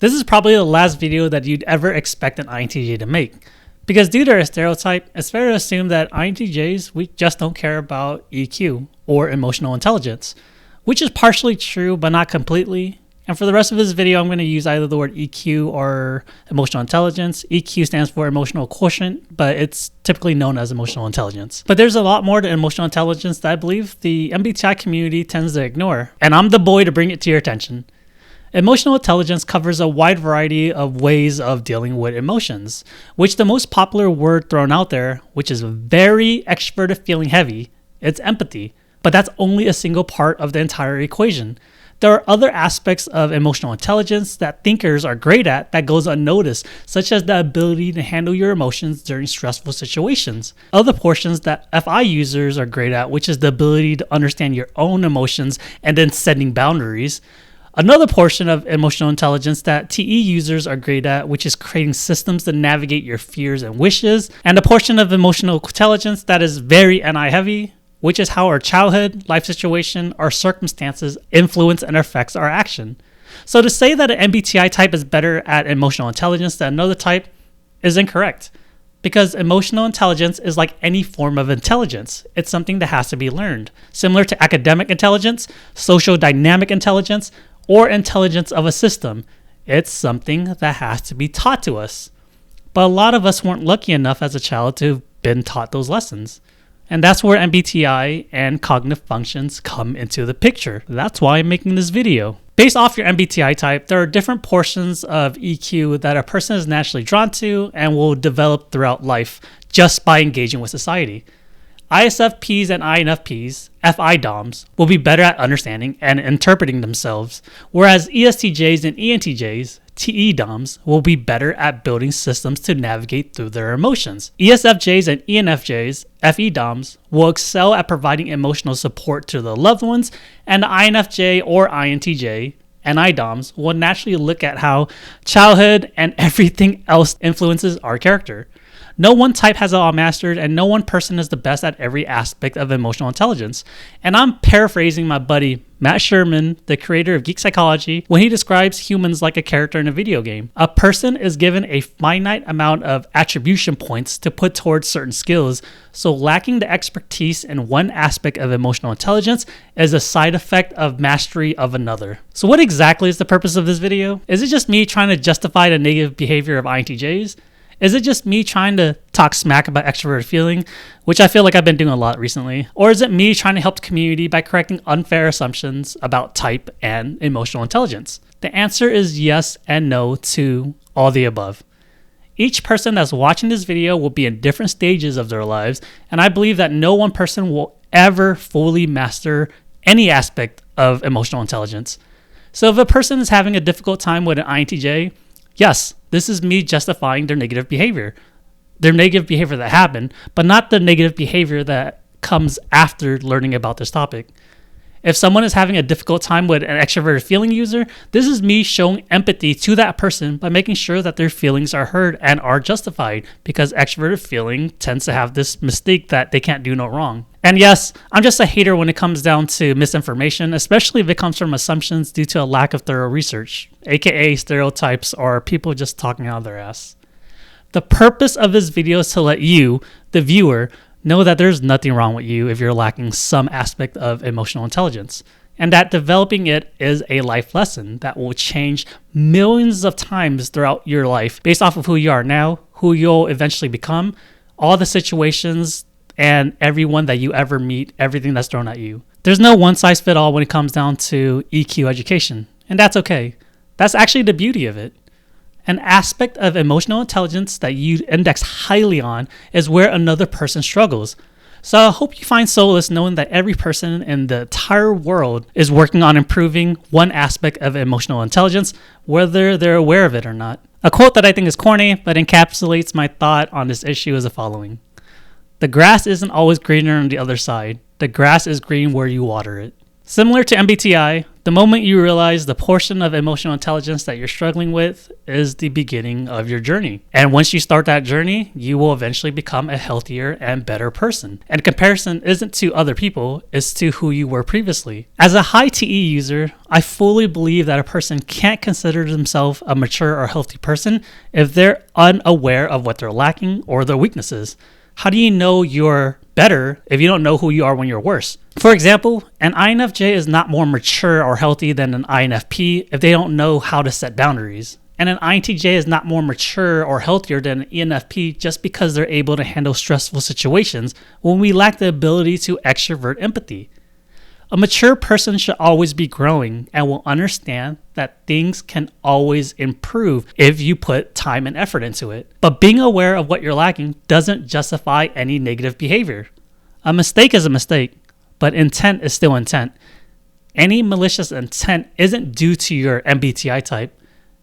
This is probably the last video that you'd ever expect an INTJ to make. Because due to our stereotype, it's fair to assume that INTJs, we just don't care about EQ, or emotional intelligence. Which is partially true, but not completely. And for the rest of this video, I'm going to use either the word EQ or emotional intelligence. EQ stands for emotional quotient, but it's typically known as emotional intelligence. But there's a lot more to emotional intelligence that I believe the MBTI community tends to ignore. And I'm the boy to bring it to your attention. Emotional intelligence covers a wide variety of ways of dealing with emotions, which the most popular word thrown out there, which is very extroverted feeling heavy, it's empathy. But that's only a single part of the entire equation. There are other aspects of emotional intelligence that thinkers are great at that goes unnoticed, such as the ability to handle your emotions during stressful situations. Other portions that FI users are great at, which is the ability to understand your own emotions and then setting boundaries. Another portion of emotional intelligence that TE users are great at, which is creating systems to navigate your fears and wishes. And a portion of emotional intelligence that is very NI heavy, which is how our childhood, life situation, our circumstances influence and affects our action. So to say that an MBTI type is better at emotional intelligence than another type is incorrect. Because emotional intelligence is like any form of intelligence. It's something that has to be learned. Similar to academic intelligence, social dynamic intelligence, or intelligence of a system. It's something that has to be taught to us. But a lot of us weren't lucky enough as a child to have been taught those lessons. And that's where MBTI and cognitive functions come into the picture. That's why I'm making this video. Based off your MBTI type, there are different portions of EQ that a person is naturally drawn to and will develop throughout life just by engaging with society. ISFPs and INFPs, FI DOMs, will be better at understanding and interpreting themselves, whereas ESTJs and ENTJs, TE DOMs, will be better at building systems to navigate through their emotions. ESFJs and ENFJs, FE DOMs, will excel at providing emotional support to their loved ones, and the INFJ or INTJ, NI DOMs, will naturally look at how childhood and everything else influences our character. No one type has it all mastered, and no one person is the best at every aspect of emotional intelligence. And I'm paraphrasing my buddy Matt Sherman, the creator of Geek Psychology, when he describes humans like a character in a video game. A person is given a finite amount of attribution points to put towards certain skills, so lacking the expertise in one aspect of emotional intelligence is a side effect of mastery of another. So what exactly is the purpose of this video? Is it just me trying to justify the negative behavior of INTJs? Is it just me trying to talk smack about extroverted feeling, which I feel like I've been doing a lot recently? Or is it me trying to help the community by correcting unfair assumptions about type and emotional intelligence? The answer is yes and no to all the above. Each person that's watching this video will be in different stages of their lives, and I believe that no one person will ever fully master any aspect of emotional intelligence. So if a person is having a difficult time with an INTJ, yes, this is me justifying their negative behavior. Their negative behavior that happened, but not the negative behavior that comes after learning about this topic. If someone is having a difficult time with an extroverted feeling user, this is me showing empathy to that person by making sure that their feelings are heard and are justified, because extroverted feeling tends to have this mistake that they can't do no wrong. And yes, I'm just a hater when it comes down to misinformation, especially if it comes from assumptions due to a lack of thorough research, aka stereotypes or people just talking out of their ass. The purpose of this video is to let you, the viewer, know that there's nothing wrong with you if you're lacking some aspect of emotional intelligence, and that developing it is a life lesson that will change millions of times throughout your life based off of who you are now, who you'll eventually become, all the situations, and everyone that you ever meet, everything that's thrown at you. There's no one size fit all when it comes down to EQ education, and that's okay. That's actually the beauty of it. An aspect of emotional intelligence that you index highly on is where another person struggles. So I hope you find solace knowing that every person in the entire world is working on improving one aspect of emotional intelligence, whether they're aware of it or not. A quote that I think is corny, but encapsulates my thought on this issue is the following. The grass isn't always greener on the other side. The grass is green where you water it. Similar to MBTI, The moment you realize the portion of emotional intelligence that you're struggling with is the beginning of your journey. And once you start that journey, you will eventually become a healthier and better person. And comparison isn't to other people, it's to who you were previously. As a high TE user, I fully believe that a person can't consider themselves a mature or healthy person if they're unaware of what they're lacking or their weaknesses. How do you know you're better if you don't know who you are when you're worse? For example, an INFJ is not more mature or healthy than an INFP if they don't know how to set boundaries. And an INTJ is not more mature or healthier than an ENFP just because they're able to handle stressful situations when we lack the ability to extrovert empathy. A mature person should always be growing and will understand that things can always improve if you put time and effort into it. But being aware of what you're lacking doesn't justify any negative behavior. A mistake is a mistake, but intent is still intent. Any malicious intent isn't due to your MBTI type.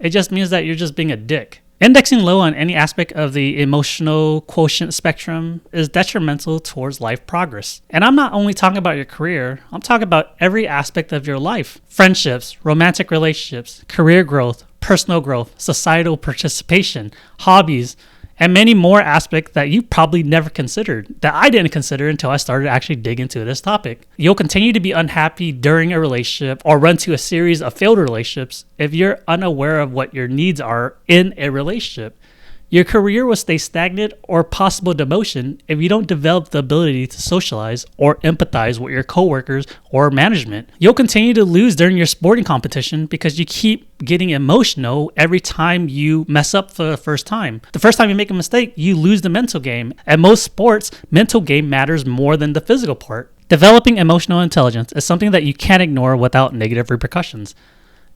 It just means that you're just being a dick. Indexing low on any aspect of the emotional quotient spectrum is detrimental towards life progress. And I'm not only talking about your career, I'm talking about every aspect of your life. Friendships, romantic relationships, career growth, personal growth, societal participation, hobbies, and many more aspects that you probably never considered, that I didn't consider until I started to actually dig into this topic. You'll continue to be unhappy during a relationship or run to a series of failed relationships if you're unaware of what your needs are in a relationship. Your career will stay stagnant or possible demotion if you don't develop the ability to socialize or empathize with your coworkers or management. You'll continue to lose during your sporting competition because you keep getting emotional every time you mess up for the first time. The first time you make a mistake, you lose the mental game. At most sports, mental game matters more than the physical part. Developing emotional intelligence is something that you can't ignore without negative repercussions.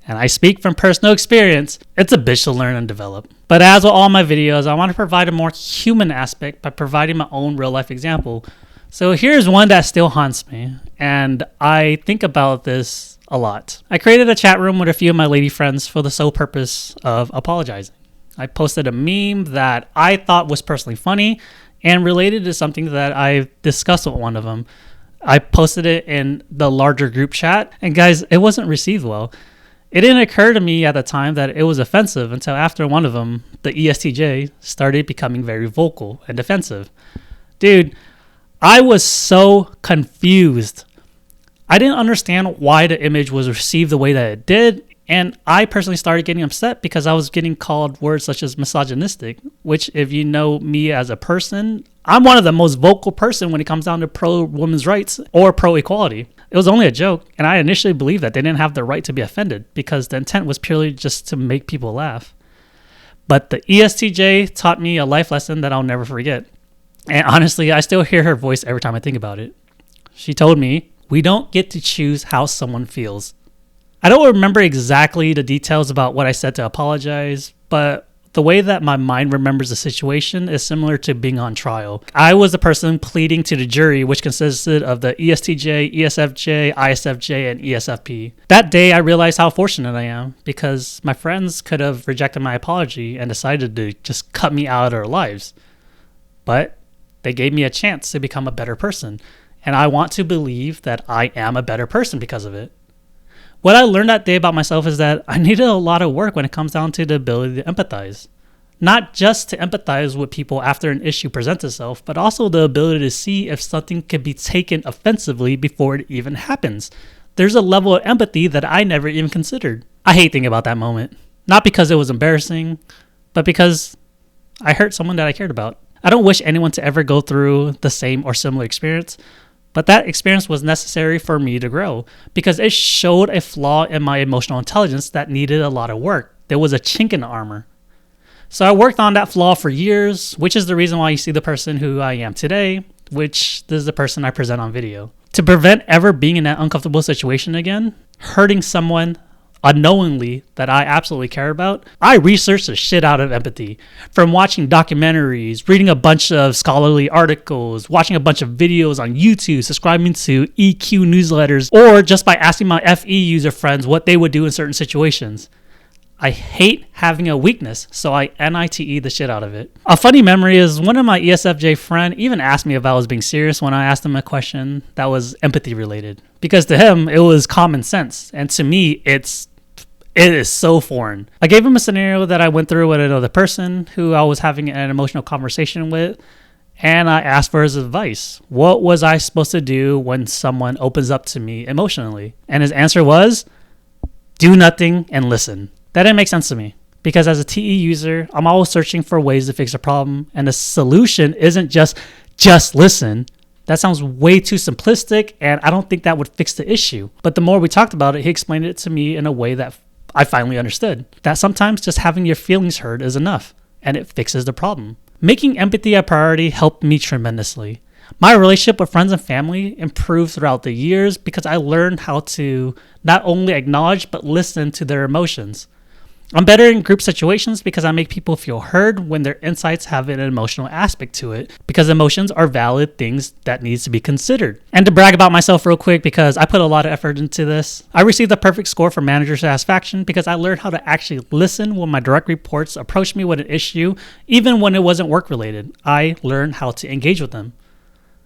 And I speak from personal experience, it's a bitch to learn and develop. But as with all my videos, I want to provide a more human aspect by providing my own real life example. So here's one that still haunts me, and I think about this a lot. I created a chat room with a few of my lady friends for the sole purpose of apologizing. I posted a meme that I thought was personally funny and related to something that I discussed with one of them. I posted it in the larger group chat, and guys, it wasn't received well. It didn't occur to me at the time that it was offensive until after one of them, the ESTJ, started becoming very vocal and defensive. Dude, I was so confused. I didn't understand why the image was received the way that it did, and I personally started getting upset because I was getting called words such as misogynistic, which if you know me as a person, I'm one of the most vocal person when it comes down to pro-women's rights or pro-equality. It was only a joke, and I initially believed that they didn't have the right to be offended because the intent was purely just to make people laugh. But the ESTJ taught me a life lesson that I'll never forget. And honestly, I still hear her voice every time I think about it. She told me, "We don't get to choose how someone feels." I don't remember exactly the details about what I said to apologize, but the way that my mind remembers the situation is similar to being on trial. I was the person pleading to the jury, which consisted of the ESTJ, ESFJ, ISFJ, and ESFP. That day, I realized how fortunate I am because my friends could have rejected my apology and decided to just cut me out of their lives. But they gave me a chance to become a better person, and I want to believe that I am a better person because of it. What I learned that day about myself is that I needed a lot of work when it comes down to the ability to empathize. Not just to empathize with people after an issue presents itself, but also the ability to see if something could be taken offensively before it even happens. There's a level of empathy that I never even considered. I hate thinking about that moment. Not because it was embarrassing, but because I hurt someone that I cared about. I don't wish anyone to ever go through the same or similar experience, but that experience was necessary for me to grow because it showed a flaw in my emotional intelligence that needed a lot of work. There was a chink in the armor. So I worked on that flaw for years, which is the reason why you see the person who I am today, which is the person I present on video. To prevent ever being in that uncomfortable situation again, hurting someone unknowingly that I absolutely care about, I researched the shit out of empathy. From watching documentaries, reading a bunch of scholarly articles, watching a bunch of videos on YouTube, subscribing to EQ newsletters, or just by asking my FE user friends what they would do in certain situations. I hate having a weakness, so I NITE the shit out of it. A funny memory is one of my ESFJ friend even asked me if I was being serious when I asked him a question that was empathy related. Because to him, it was common sense. And to me, it is so foreign. I gave him a scenario that I went through with another person who I was having an emotional conversation with. And I asked for his advice. What was I supposed to do when someone opens up to me emotionally? And his answer was, do nothing and listen. That didn't make sense to me because as a TE user, I'm always searching for ways to fix a problem. And the solution isn't just listen. That sounds way too simplistic, and I don't think that would fix the issue. But the more we talked about it, he explained it to me in a way that I finally understood. That sometimes just having your feelings heard is enough, and it fixes the problem. Making empathy a priority helped me tremendously. My relationship with friends and family improved throughout the years because I learned how to not only acknowledge but listen to their emotions. I'm better in group situations because I make people feel heard when their insights have an emotional aspect to it, because emotions are valid things that needs to be considered. And to brag about myself real quick, because I put a lot of effort into this, I received a perfect score for manager satisfaction because I learned how to actually listen when my direct reports approached me with an issue, even when it wasn't work related. I learned how to engage with them.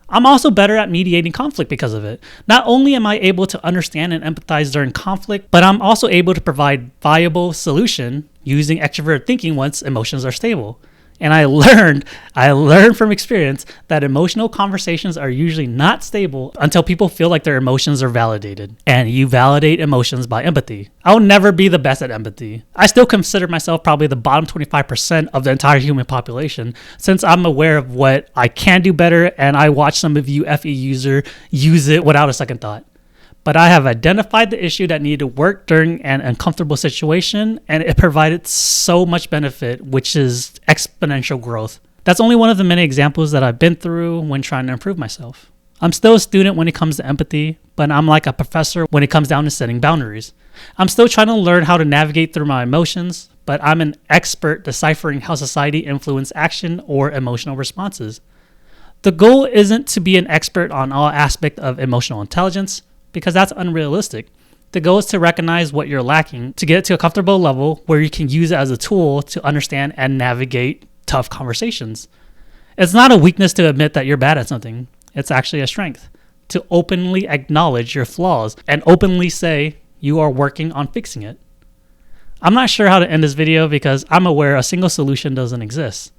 I'm also better at mediating conflict because of it. Not only am I able to understand and empathize during conflict, but I'm also able to provide viable solution using extroverted thinking once emotions are stable. And I learned from experience that emotional conversations are usually not stable until people feel like their emotions are validated. And you validate emotions by empathy. I'll never be the best at empathy. I still consider myself probably the bottom 25% of the entire human population, since I'm aware of what I can do better, and I watch some of you FE user use it without a second thought. But I have identified the issue that needed to work during an uncomfortable situation, and it provided so much benefit, which is exponential growth. That's only one of the many examples that I've been through when trying to improve myself. I'm still a student when it comes to empathy, but I'm like a professor when it comes down to setting boundaries. I'm still trying to learn how to navigate through my emotions, but I'm an expert deciphering how society influences action or emotional responses. The goal isn't to be an expert on all aspects of emotional intelligence, because that's unrealistic. The goal is to recognize what you're lacking to get it to a comfortable level where you can use it as a tool to understand and navigate tough conversations. It's not a weakness to admit that you're bad at something. It's actually a strength to openly acknowledge your flaws and openly say you are working on fixing it. I'm not sure how to end this video because I'm aware a single solution doesn't exist.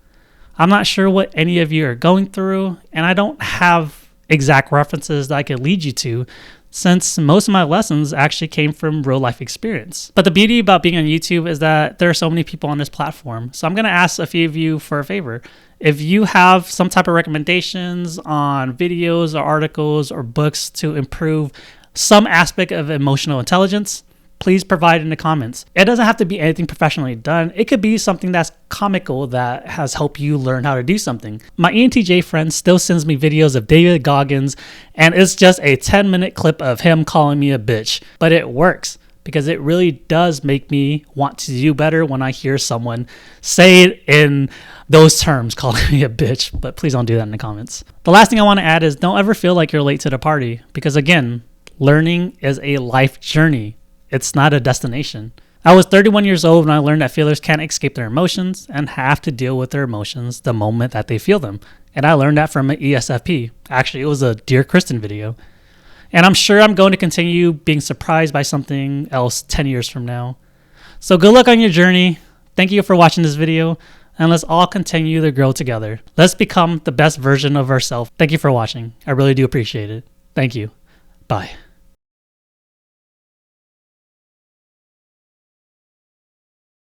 I'm not sure what any of you are going through, and I don't have exact references that I could lead you to, since most of my lessons actually came from real life experience. But the beauty about being on YouTube is that there are so many people on this platform. So I'm going to ask a few of you for a favor. If you have some type of recommendations on videos or articles or books to improve some aspect of emotional intelligence, please provide in the comments. It doesn't have to be anything professionally done. It could be something that's comical that has helped you learn how to do something. My ENTJ friend still sends me videos of David Goggins, and it's just a 10-minute clip of him calling me a bitch. But it works because it really does make me want to do better when I hear someone say it in those terms, calling me a bitch. But please don't do that in the comments. The last thing I want to add is don't ever feel like you're late to the party, because again, learning is a life journey. It's not a destination. I was 31 years old when I learned that feelers can't escape their emotions and have to deal with their emotions the moment that they feel them. And I learned that from an ESFP. Actually, it was a Dear Kristen video. And I'm sure I'm going to continue being surprised by something else 10 years from now. So good luck on your journey. Thank you for watching this video, and let's all continue to grow together. Let's become the best version of ourselves. Thank you for watching. I really do appreciate it. Thank you. Bye.